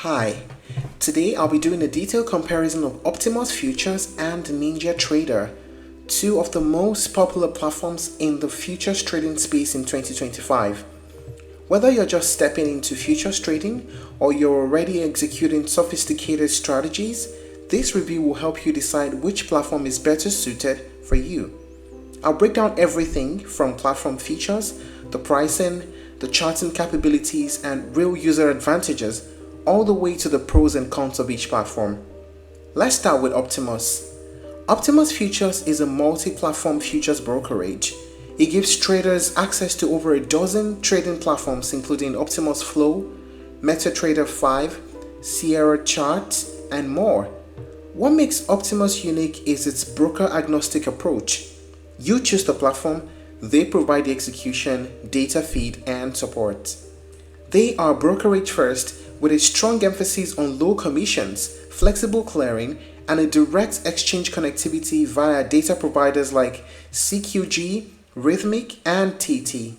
Hi, today I'll be doing a detailed comparison of Optimus Futures and NinjaTrader, two of the most popular platforms in the futures trading space in 2025. Whether you're just stepping into futures trading or you're already executing sophisticated strategies, this review will help you decide which platform is better suited for you. I'll break down everything from platform features, the pricing, the charting capabilities, and real user advantages, all the way to the pros and cons of each platform. Let's start with Optimus. Optimus Futures is a multi-platform futures brokerage. It gives traders access to over a dozen trading platforms including Optimus Flow, MetaTrader 5, Sierra Chart, and more. What makes Optimus unique is its broker-agnostic approach. You choose the platform, they provide the execution, data feed, and support. They are brokerage first, with a strong emphasis on low commissions, flexible clearing, and a direct exchange connectivity via data providers like CQG, Rhythmic, and TT.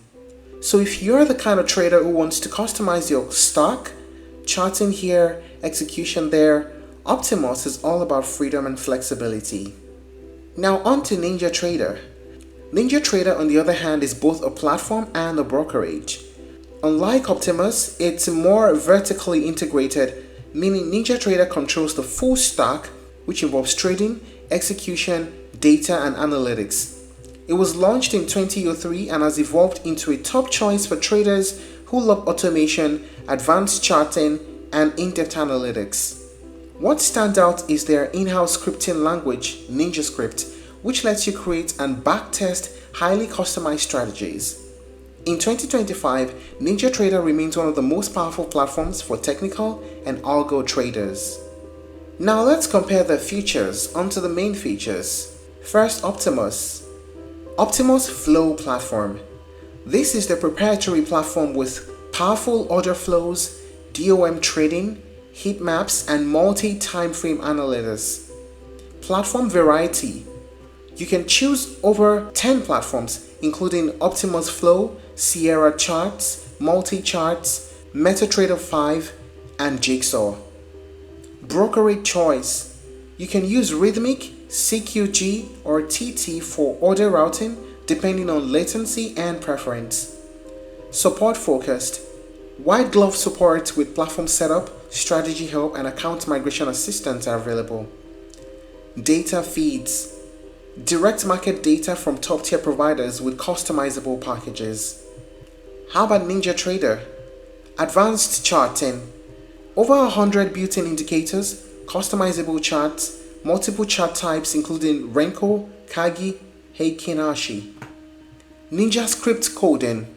So if you're the kind of trader who wants to customize your stock, charting here, execution there, Optimus is all about freedom and flexibility. Now on to NinjaTrader. NinjaTrader, on the other hand, is both a platform and a brokerage. Unlike Optimus, it's more vertically integrated, meaning NinjaTrader controls the full stack, which involves trading, execution, data, and analytics. It was launched in 2003 and has evolved into a top choice for traders who love automation, advanced charting, and in-depth analytics. What stands out is their in-house scripting language, NinjaScript, which lets you create and backtest highly customized strategies. In 2025, NinjaTrader remains one of the most powerful platforms for technical and algo traders. Now let's compare their features onto the main features. First, Optimus. Optimus Flow platform. This is the proprietary platform with powerful order flows, DOM trading, heat maps, and multi-time frame analytics. Platform variety. You can choose over 10 platforms, including Optimus Flow, Sierra Charts, Multi-Charts, MetaTrader 5, and Jigsaw. Brokerage choice. You can use Rhythmic, CQG, or TT for order routing depending on latency and preference. Support focused. White glove support with platform setup, strategy help, and account migration assistance are available. Data feeds. Direct market data from top-tier providers with customizable packages. How about NinjaTrader? Advanced charting. Over 100 built-in indicators, customizable charts, multiple chart types including Renko, Kagi, Heikin Ashi. NinjaScript coding.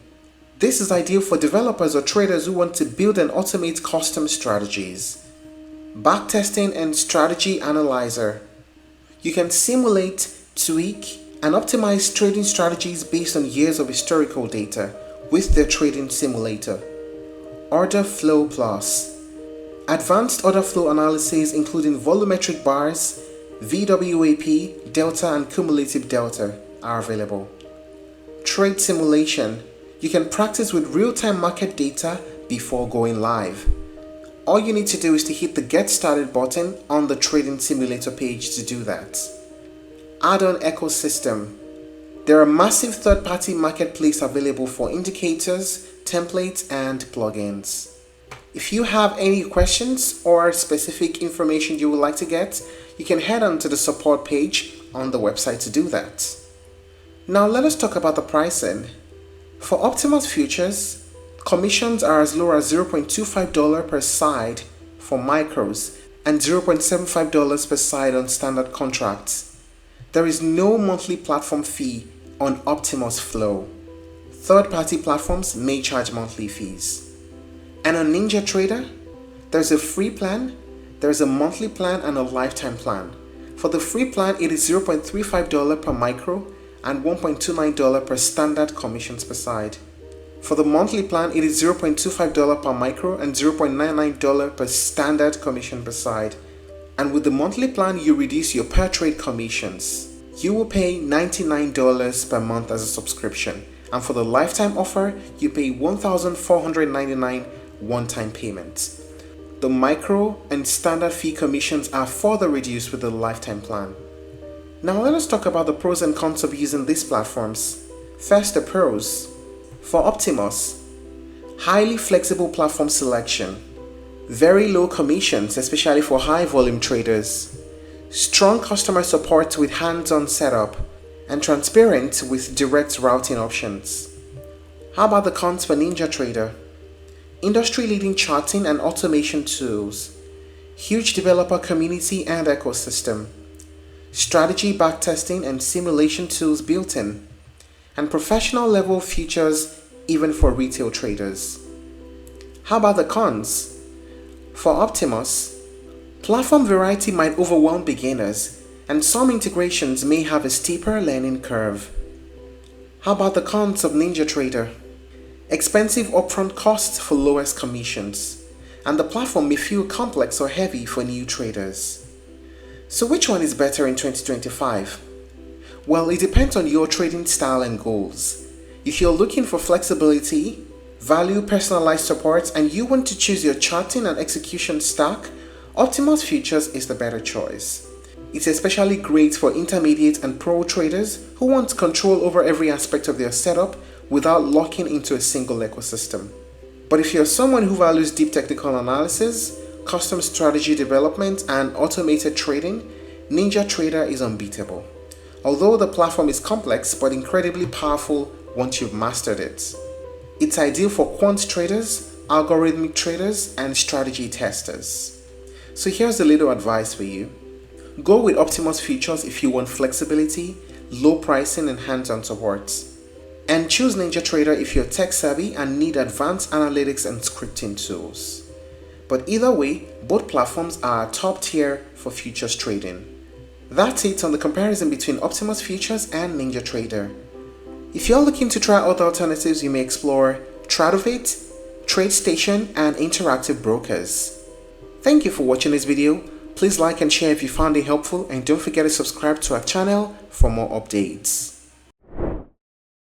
This is ideal for developers or traders who want to build and automate custom strategies. Backtesting and strategy analyzer. You can simulate, tweak, and optimize trading strategies based on years of historical data with their trading simulator. Order Flow Plus. Advanced order flow analysis including volumetric bars, VWAP, delta, and cumulative delta are available. Trade simulation. You can practice with real-time market data before going live. All you need to do is to hit the Get Started button on the trading simulator page to do that. Add-on ecosystem. There are massive third-party marketplace available for indicators, templates, and plugins. If you have any questions or specific information you would like to get, you can head on to the support page on the website to do that. Now let us talk about the pricing. For Optimus Futures, commissions are as low as $0.25 per side for micros and $0.75 per side on standard contracts. There is no monthly platform fee on Optimus Flow. Third-party platforms may charge monthly fees. And on NinjaTrader, there's a free plan, there's a monthly plan, and a lifetime plan. For the free plan, it is $0.35 per micro and $1.29 per standard commissions per side. For the monthly plan, it is $0.25 per micro and $0.99 per standard commission per side. And with the monthly plan, you reduce your per trade commissions. You will pay $99 per month as a subscription. And for the lifetime offer, you pay $1,499 one-time payment. The micro and standard fee commissions are further reduced with the lifetime plan. Now let us talk about the pros and cons of using these platforms. First, the pros. For Optimus, highly flexible platform selection, very low commissions, especially for high volume traders, strong customer support with hands-on setup, and transparent with direct routing options. How about the cons for NinjaTrader? Industry-leading charting and automation tools, huge developer community and ecosystem, strategy backtesting and simulation tools built in, and professional level features even for retail traders. How about the cons? For Optimus, platform variety might overwhelm beginners, and some integrations may have a steeper learning curve. How about the cons of NinjaTrader? Expensive upfront costs for lowest commissions, and the platform may feel complex or heavy for new traders. So which one is better in 2025? Well, it depends on your trading style and goals. If you're looking for flexibility, value personalized support, and you want to choose your charting and execution stack, Optimus Futures is the better choice. It's especially great for intermediate and pro traders who want control over every aspect of their setup without locking into a single ecosystem. But if you're someone who values deep technical analysis, custom strategy development, and automated trading, NinjaTrader is unbeatable. Although the platform is complex but incredibly powerful once you've mastered it. It's ideal for quant traders, algorithmic traders, and strategy testers. So here's a little advice for you. Go with Optimus Futures if you want flexibility, low pricing, and hands-on support. And choose NinjaTrader if you're tech savvy and need advanced analytics and scripting tools. But either way, both platforms are top tier for futures trading. That's it on the comparison between Optimus Futures and NinjaTrader. If you're looking to try other alternatives, you may explore Tradeovate, TradeStation, and Interactive Brokers. Thank you for watching this video. Please like and share if you found it helpful, and don't forget to subscribe to our channel for more updates.